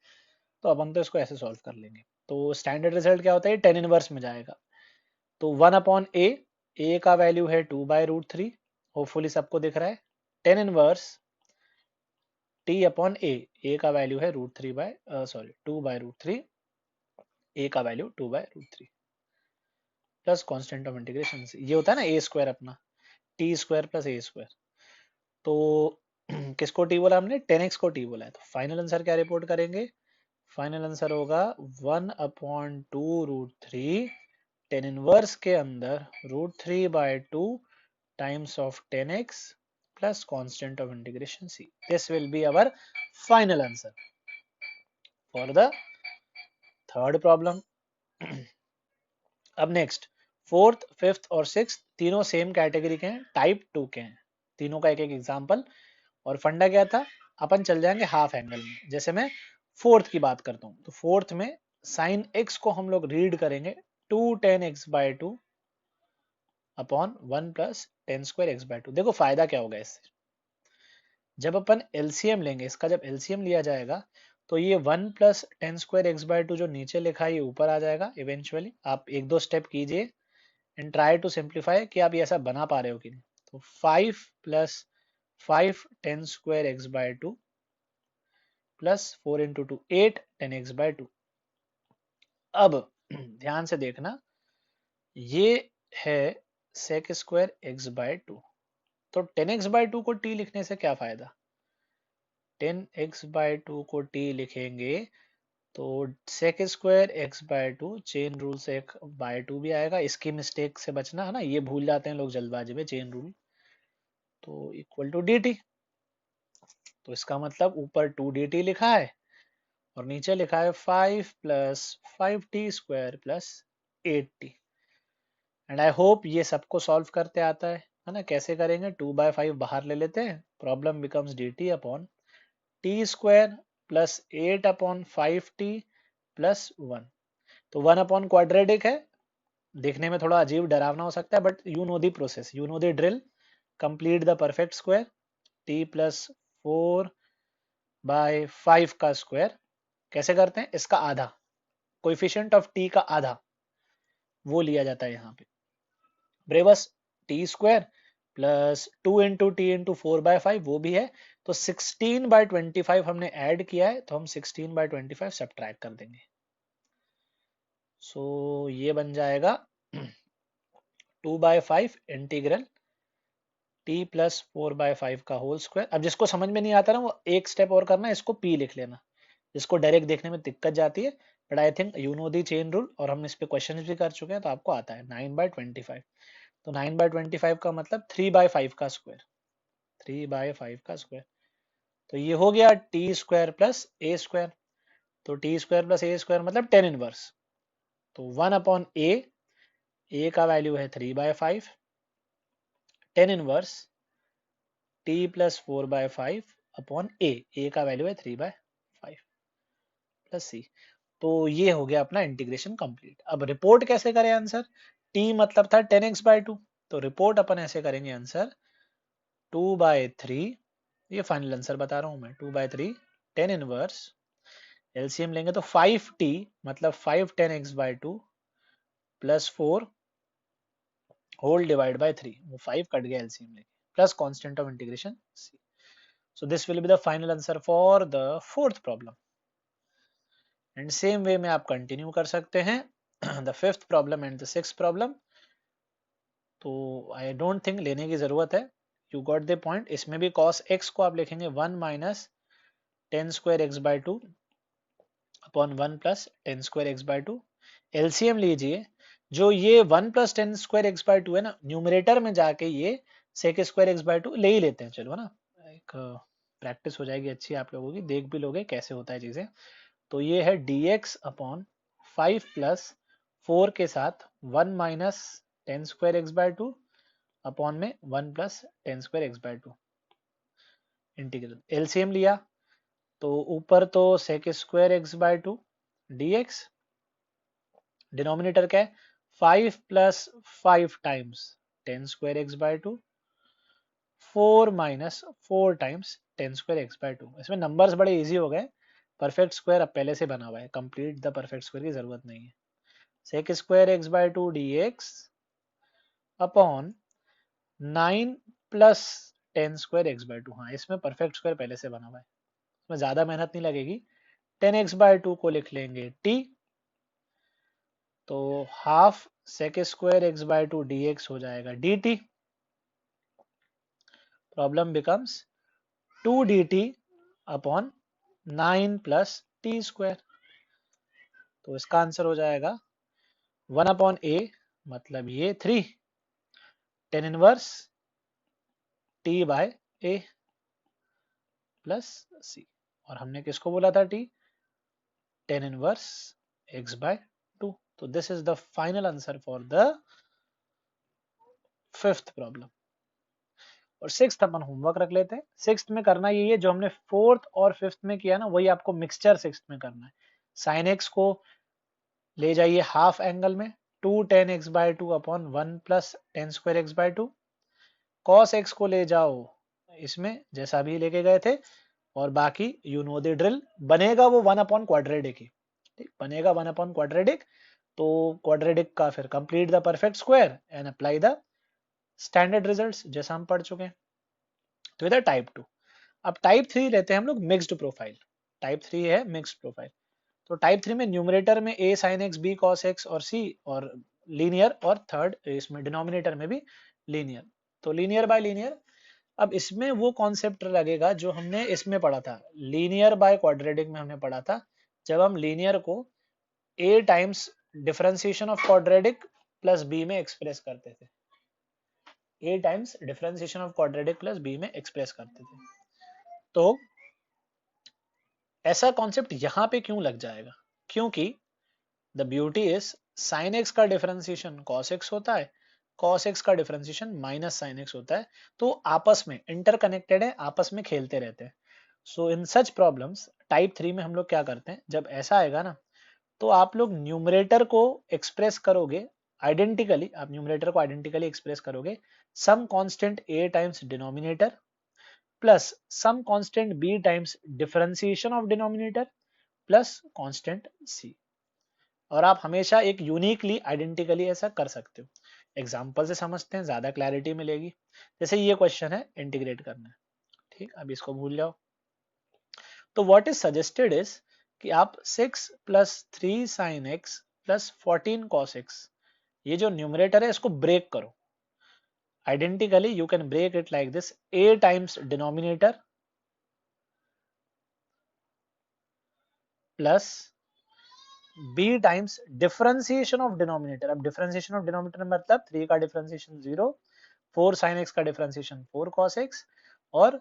तो अपन तो इसको ऐसे सॉल्व कर लेंगे। तो स्टैंडर्ड रिजल्ट क्या होता है, 10 इनवर्स में जाएगा। तो 1/a, a का वैल्यू है 2/√3, होपफुली सबको दिख रहा है। 10 इनवर्स t/a, a का वैल्यू है √3 2/√3, a का value 2/√3 plus constant of integration. ये होता है ना a स्क्वायर अपना, t square plus a square. तो किसको t बोला हमने, 10x को t बोला है। तो फाइनल आंसर क्या रिपोर्ट करेंगे, फाइनल आंसर होगा 1/2√3 10 इनवर्स के अंदर √3/2 times of 10x plus constant of integration c। This will be our final answer for the third problem. अब नेक्स्ट, फोर्थ, फिफ्थ और सिक्स तीनों सेम कैटेगरी के हैं, टाइप 2 के हैं। तीनों का एक एक एग्जांपल, और फंडा क्या था, अपन चल जाएंगे हाफ एंगल में। जैसे मैं फोर्थ की बात करता हूँ, तो फोर्थ में साइन एक्स को हम लोग रीड करेंगे 2 10x/2 upon 1 + tan square x/2। देखो फायदा क्या होगा इससे, जब अपन एलसीएम लेंगे, इसका जब एलसीएम लिया जाएगा, तो ये 1 + tan स्क्वायर x/2 जो नीचे लिखा है ये ऊपर आ जाएगा इवेंचुअली। आप एक दो स्टेप कीजिए एंड ट्राई टू सिंप्लीफाई कि आप ये ऐसा बना पा रहे हो कि नहीं। तो 5 + 5 tan square x/2 plus 4 × 2 8 tan x/2। अब ध्यान से देखना, ये है sec स्क्वायर x/2, तो 10x/2 को t लिखने से क्या फायदा, 10x/2 को t लिखेंगे तो sec square x/2 chain rule से एक बाय 2 भी आएगा, इसकी मिस्टेक से बचना है ना, ये भूल जाते हैं लोग जल्दबाजी में चेन रूल। तो इक्वल टू dt, तो इसका मतलब ऊपर 2dt लिखा है और नीचे लिखा है 5 + 5t square plus 8t। And I hope ये सबको सॉल्व करते आता है ना। कैसे करेंगे, 2/5 बाहर ले लेते हैं, problem becomes dt/t square plus 8/5t plus 1। तो 1 क्वाड्रेटिक है, देखने में थोड़ा अजीब डरावना हो सकता है, but you know the process, you know the drill. Complete the perfect square, t + 4/5 का स्क्वायर कैसे करते हैं, इसका आधा, कोएफिशिएंट ऑफ टी का आधा वो लिया जाता है यहाँ पे। ब्रेवस T square plus 2 into T into 4/5 वो भी है। तो 16/25 हमने ऐड किया है, तो हम 16/25 सब्ट्रैक्ट कर देंगे। सो ये बन जाएगा 2/5 इंटीग्रल टी प्लस 4/5 का होल स्क्वायर। अब जिसको समझ में नहीं आता ना, वो एक स्टेप और करना, इसको पी लिख लेना। जिसको डायरेक्ट देखने में दिक्कत जाती है, but I think you know the chain rule, और हम इस पे क्वेश्चन भी कर चुके हैं, तो आपको आता है 9/25। तो 9/25 का मतलब 3/5 का स्क्वायर, 3/5 का स्क्वायर। तो ये हो गया टी स्क्वायर प्लस ए स्क्वायर। तो टी स्क्वायर प्लस ए स्क्वायर मतलब 10 इनवर्स। तो 1/a, ए का वैल्यू है 3/5, 10 इनवर्स टी प्लस 4/5 अपॉन ए का वैल्यू है 3/5 प्लस सी। तो ये हो गया अपना इंटीग्रेशन कंप्लीट। अब रिपोर्ट कैसे करें आंसर? t मतलब था 10x/2, तो रिपोर्ट अपन ऐसे करेंगे आंसर 2/3, ये फाइनल आंसर बता रहा हूं मैं, 2/3 10 इनवर्स, एलसीएम लेंगे तो 5t मतलब 5 10x/2 plus 4 whole divide by 3, वो 5 कट गया एलसीएम लेके, plus constant of integration c। So this will be the final answer for the fourth problem. And same way में आप कंटिन्यू कर सकते हैं the fifth problem and the sixth problem. तो आई डोंट थिंक लेने की जरूरत है, यू गॉट द पॉइंट। इसमें भी cos x को आप लिखेंगे 1 minus 10 square x/2 upon 1 plus 10 square x/2। LCM लीजिए, जो ये 1 प्लस 10 स्क्वायर x/2 है ना, न्यूमरेटर में जाके ये sec स्क्वायर x/2 ले ही लेते हैं, चलो है ना, एक प्रैक्टिस हो जाएगी अच्छी आप लोगों की, देख भी लोगे कैसे होता है चीजें। तो ये है dx अपॉन 5 प्लस 4 के साथ 1 माइनस 10 स्क्वायर x/2 अपॉन में 1 plus 10 square x/2 integral. LCM लिया तो ऊपर तो sec square x/2 dx, denominator क्या है 5 plus 5 times 10 square x/2, 4 minus 4 times 10 square x/2। इसमें नंबर्स बड़े इजी हो गए, परफेक्ट स्क्वायर अब पहले से बना हुआ है, कंप्लीट द परफेक्ट स्क्वायर की जरूरत नहीं है। sec square x/2 dx upon 9 plus 10 square x/2। हाँ, इसमें परफेक्ट स्क्वायर पहले से बना हुआ है, इसमें ज्यादा मेहनत नहीं लगेगी। 10x/2 को लिख लेंगे t, तो half sec square x/2 dx हो जाएगा dt। Problem becomes 2 dt upon 9 plus T square. तो इसका आंसर हो जाएगा 1/a मतलब ये 3 10 inverse t by a plus c। और हमने किसको बोला था t? 10 inverse x/2। तो this is the final answer for the fifth problem. और सिक्स्थ अपन होमवर्क रख लेते हैं। सिक्स्थ में करना यही है जो हमने फोर्थ और फिफ्थ में किया ना, वही आपको मिक्सचर सिक्स्थ में करना है। साइन एक्स को ले जाइए हाफ एंगल में, 2 10 x/2 upon 1 plus 10 square x/2। Cos x को ले जाओ इसमें जैसा भी लेके गए थे, और बाकी यू नो द ड्रिल, बनेगा वो 1/क्वाड्रेटिक ही, ठीक बनेगा 1/क्वाड्रेटिक। तो क्वाड्रेटिक का फिर complete the perfect square and apply the standard results जैसा हम पढ़ चुके हैं। तो इधर टाइप 2। अब टाइप 3 लेते हैं हम लोग मिक्स्ड प्रोफाइल। टाइप 3 है मिक्स्ड प्रोफाइल। तो टाइप 3 में न्यूमरेटर में a sin x b cos x और c और लीनियर, और थर्ड इसमें डिनोमिनेटर में भी लीनियर। तो लीनियर बाय लीनियर। अब इसमें वो कॉन्सेप्ट लगेगा जो हमने इसमें पढ़ा था, लीनियर बाय क्वाड्रेटिक में हमने पढ़ा था, जब हम लीनियर को a times differentiation of quadratic plus b में एक्सप्रेस करते थे, a times differentiation of quadratic plus b में एक्सप्रेस करते थे। तो ऐसा कॉन्सेप्ट यहां पे क्यों लग जाएगा? क्योंकि the beauty is sine x का डिफरेंशिएशन cos x होता है, cos x का डिफरेंशिएशन माइनस साइन x होता है। तो आपस में इंटरकनेक्टेड है, आपस में खेलते रहते हैं। सो इन सच प्रॉब्लम्स टाइप 3 में हम लोग क्या करते हैं, जब ऐसा आएगा ना, तो आप लोग न्यूमरेटर को एक्सप्रेस करोगे आइडेंटिकली, आप न्यूमरेटर को आइडेंटिकली एक्सप्रेस करोगे some constant a times denominator plus some constant b times differentiation of denominator plus constant c। और आप हमेशा एक यूनिकली आइडेंटिकली ऐसा कर सकते हो। एग्जाम्पल से समझते हैं, ज्यादा क्लैरिटी मिलेगी। जैसे ये क्वेश्चन है, इंटीग्रेट करना है, ठीक, अब इसको भूल जाओ। तो व्हाट इज सजेस्टेड इज कि आप 6 plus 3 sine x plus 14 cos x, ये जो न्यूमरेटर है इसको ब्रेक करो। Identically you can break it like this, a times denominator plus b times differentiation of denominator. अब डिफरेंशिएशन ऑफ डिनोमिनेटर मतलब 3 का डिफरेंशिएशन 0, 4 sin x का डिफरेंशिएशन 4 cos x और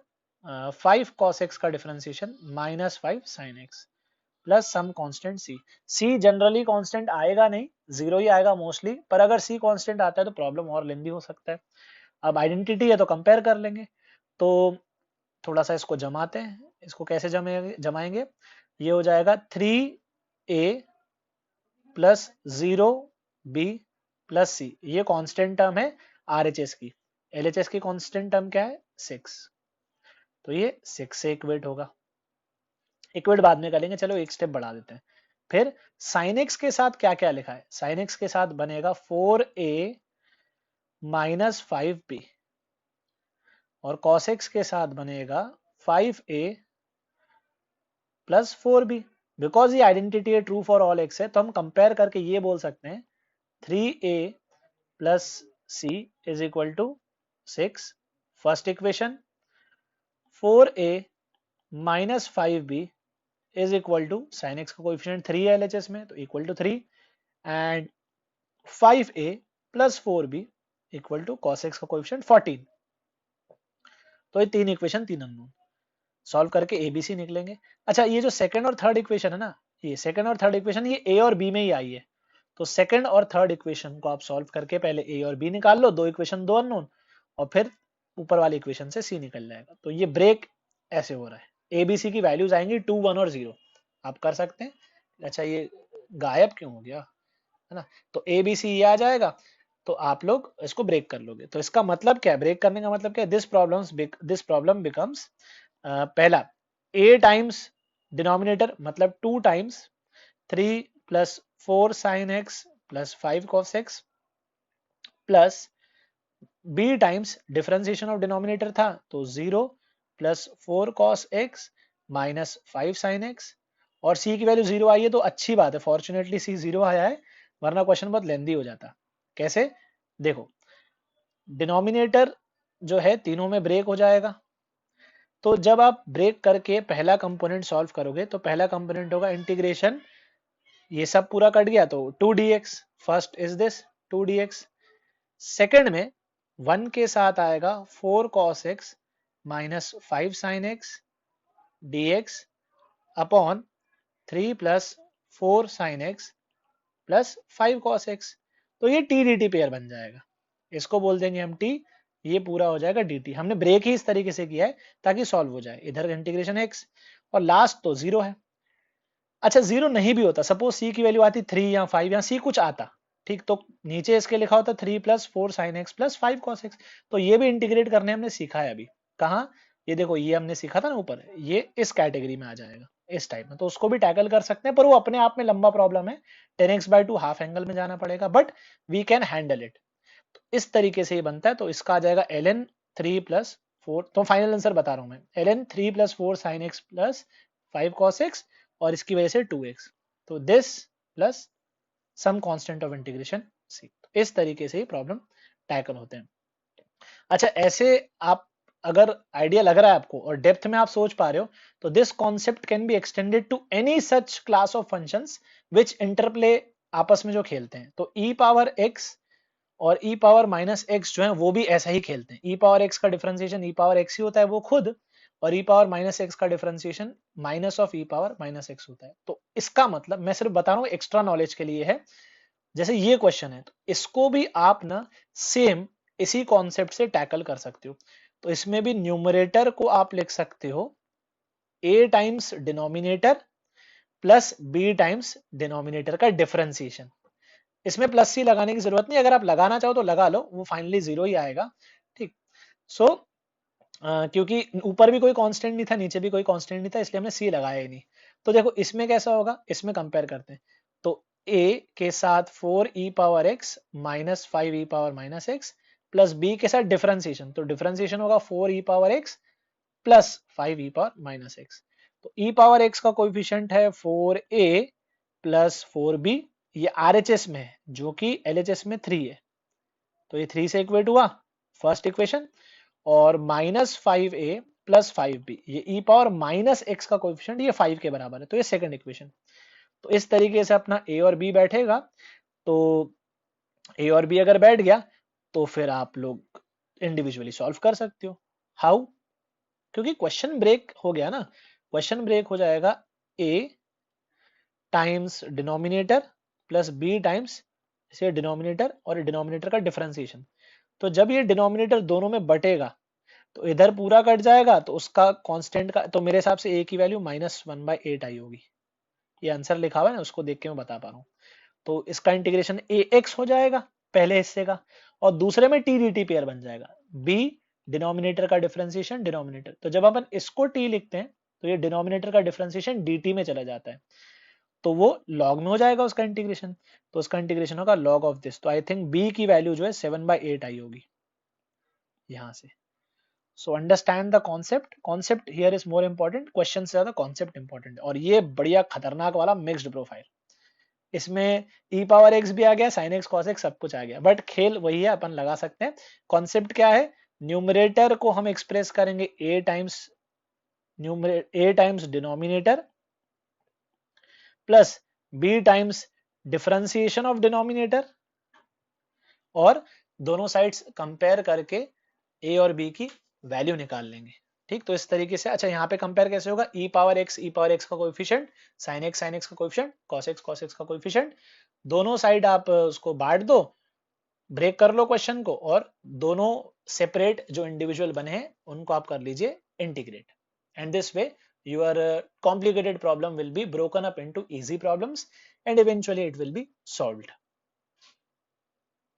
5 cos x का differentiation -5 sin x plus some constant c। c generally constant आएगा नहीं, जीरो ही आएगा मोस्टली, पर अगर c कांस्टेंट आता है तो प्रॉब्लम और लेंदी हो सकता है। अब आइडेंटिटी है तो कंपेयर कर लेंगे। तो थोड़ा सा इसको जमाते हैं, इसको कैसे जमाएंगे, ये हो जाएगा 3a plus 0b plus c, ये कांस्टेंट टर्म है RHS की। LHS की कांस्टेंट टर्म क्या है 6, तो ये 6 से इक्वेट होगा। इक्वेट बाद में करेंगे, चलो एक स्टेप बढ़ा देते हैं। फिर साइन एक्स के साथ क्या क्या लिखा है, साइन एक्स के साथ बनेगा 4a माइनस 5b और कॉस एक्स के साथ बनेगा 5a प्लस 4b। बिकॉज ये आइडेंटिटी है ट्रू फॉर ऑल एक्स है, तो हम कंपेयर करके ये बोल सकते हैं 3a plus c is equal to 6 first equation, 4a minus 5b is equal to sine x का कोएफिशिएंट 3 है LHS में, तो equal to 3 and 5a plus 4b equal to cos x का कोएफिशिएंट 14। तो ये तीन इक्वेशन, तीन अननोन, सॉल्व करके एबीसी निकलेंगे। अच्छा, ये जो सेकंड और थर्ड इक्वेशन है ना, ये सेकंड और थर्ड इक्वेशन ये ए और बी में ही आई है, तो सेकंड और थर्ड इक्वेशन को आप सॉल्व करके पहले ए और बी निकाल लो, दो इक्वेशन दो अननोन, और फिर ऊपर वाली इक्वेशन से सी निकल जाएगा। तो ये ब्रेक ऐसे हो रहा है, एबीसी की वैल्यूज आएंगी 2 1 और 0, आप कर सकते हैं। अच्छा, ये गायब क्यों हो गया, है ना, तो एबीसी ये आ जाएगा, तो आप लोग इसको ब्रेक कर लोगे। तो इसका मतलब क्या है, ब्रेक करने का मतलब क्या है, दिस प्रॉब्लम बिकम्स, पहला a टाइम्स डिनोमिनेटर मतलब 2 times 3 plus 4 sine x plus 5 cos x plus b times differentiation of denominator था तो 0 plus 4 cos x minus 5 sine x, और c की वैल्यू 0 आई है तो अच्छी बात है, फॉर्चुनेटली c 0 आया है, वरना क्वेश्चन बहुत लेंदी हो जाता। कैसे, देखो डिनोमिनेटर जो है तीनों में ब्रेक हो जाएगा, तो जब आप ब्रेक करके पहला कंपोनेंट सॉल्व करोगे तो पहला कंपोनेंट होगा इंटीग्रेशन, ये सब पूरा कट गया तो 2dx, first is this 2dx, second में 1 के साथ आएगा 4 cos x minus 5 sin x dx upon 3 plus 4 sin x plus 5 cos x, तो ये t dt पेयर बन जाएगा, इसको बोल देंगे हम t, ये पूरा हो जाएगा dt। हमने ब्रेक ही इस तरीके से किया है ताकि सॉल्व हो जाए, इधर इंटीग्रेशन x और लास्ट तो 0 है। अच्छा, 0 नहीं भी होता, सपोज c की वैल्यू आती 3 या 5 या c कुछ आता, ठीक, तो नीचे इसके लिखा होता 3 plus 4 sine x plus 5 cos x, तो ये भी इंटीग्रेट करने हमने सीखा है अभी। कहाँ, ये देखो, ये हमने सीखा था ना ऊपर, ये इस कैटेगरी में आ जाएगा इस टाइप में, तो उसको भी टैकल कर सकते हैं, पर वो अपने आप में लंबा प्रॉब्लम है, 10x/2 हाफ एंगल में जाना पड़ेगा, but we can handle it. इस तरीके से ये बनता है, तो इसका आ जाएगा ln 3 प्लस 4, तो फाइनल आंसर बता रहा हूं मैं, ln 3 plus 4 sine x plus 5 cos x और इसकी वजह से 2x, तो this plus some constant of integration c। इस तरीके से ये प्रॉब्लम टैकल होते हैं। अच्छा, ऐसे आप अगर आइडिया लग रहा है आपको और डेप्थ में आप सोच पा रहे हो, तो this concept can be extended to any such class of functions which interplay आपस में जो खेलते हैं, तो e पावर x और e पावर माइनस एक्स जो है वो भी ऐसा ही खेलते हैं, e पावर x का डिफरेंशिएशन e पावर x ही होता है वो खुद, और e पावर माइनस एक्स का differentiation minus of e power minus x होता है। तो इसका मतलब मैं सिर्फ बता रहा हूँ, एक्स्ट्रा नॉलेज के लिए है, जैसे ये क्वेश्चन है तो इसको भी आप ना सेम इसी कॉन्सेप्ट से टैकल कर सकते हो। तो इसमें भी न्यूमरेटर को आप लिख सकते हो a times denominator plus b times denominator का डिफरेंशिएशन, इसमें प्लस सी लगाने की जरूरत नहीं, अगर आप लगाना चाहो तो लगा लो, वो फाइनली 0 ही आएगा, ठीक। सो क्योंकि ऊपर भी कोई कांस्टेंट नहीं था, नीचे भी कोई कांस्टेंट नहीं था, इसलिए हमने सी लगाया ही नहीं। तो देखो इसमें कैसा होगा, इसमें कंपेयर करते हैं, तो ए के साथ 4e power x minus 5e power minus x plus b के साथ डिफरेंशिएशन, तो डिफरेंशिएशन होगा 4e power x plus 5e power minus x। तो e पावर x का कोएफिशिएंट है 4a प्लस 4b, ये RHS में है जो कि LHS में 3 है, तो ये 3 से इक्वेट हुआ फर्स्ट इक्वेशन, और माइनस 5a प्लस 5b, ये e पावर माइनस x का कोएफिशिएंट ये 5 के बराबर है, तो ये सेकंड इक्वेशन। तो इस तरीके से अपना a और b बैठेगा, तो a और b अगर बैठ गया तो फिर आप लोग इंडिविजुअली सॉल्व कर सकते हो। हाउ? क्योंकि क्वेश्चन ब्रेक हो गया ना, क्वेश्चन ब्रेक हो जाएगा a times denominator plus b times से डिनोमिनेटर और डिनोमिनेटर का डिफरेंशिएशन। तो जब ये डिनोमिनेटर दोनों में बटेगा तो इधर पूरा कट जाएगा, तो उसका कांस्टेंट का, तो मेरे हिसाब से a की वैल्यू -1/8 आई होगी। ये आंसर लिखा हुआ है ना, उसको देख के मैं बता पा रहा हूँ। तो इसका इंटीग्रेशन ax हो जाएगा पहले हिस्से का, और दूसरे में t dt पेयर बन जाएगा। b डिनोमिनेटर का डिफरेंशिएशन डिनोमिनेटर, तो जब अपन इसको t लिखते हैं तो ये डिनोमिनेटर का डिफरेंशिएशन dt में चला जाता है, तो वो लॉग में हो जाएगा उसका इंटीग्रेशन, तो उसका इंटीग्रेशन होगा लॉग ऑफ दिस। तो आई थिंक b की वैल्यू जो है 7/8 आई होगी यहां से। So understand the concept, concept here is more important, question से ज्यादा कॉन्सेप्ट इंपॉर्टेंट। और ये बढ़िया खतरनाक वाला मिक्स्ड प्रोफाइल, इसमें e पावर x भी आ गया, sin x cos x सब कुछ आ गया, बट खेल वही है, अपन लगा सकते हैं। कॉन्सेप्ट क्या है? न्यूमरेटर को हम एक्सप्रेस करेंगे a times denominator plus b times differentiation of denominator, और दोनों साइड्स कंपेयर करके a और b की वैल्यू निकाल लेंगे। ठीक, तो इस तरीके से। अच्छा, यहाँ पे कंपेयर कैसे होगा? e पावर x का कोएफिशिएंट, sin x का कोएफिशिएंट, cos x का कोएफिशिएंट, दोनों साइड आप उसको बांट दो, ब्रेक कर लो क्वेश्चन को, और दोनों सेपरेट जो इंडिविजुअल बने हैं उनको आप कर लीजिए integrate, and this way your complicated problem will be broken up into easy problems and eventually it will be solved.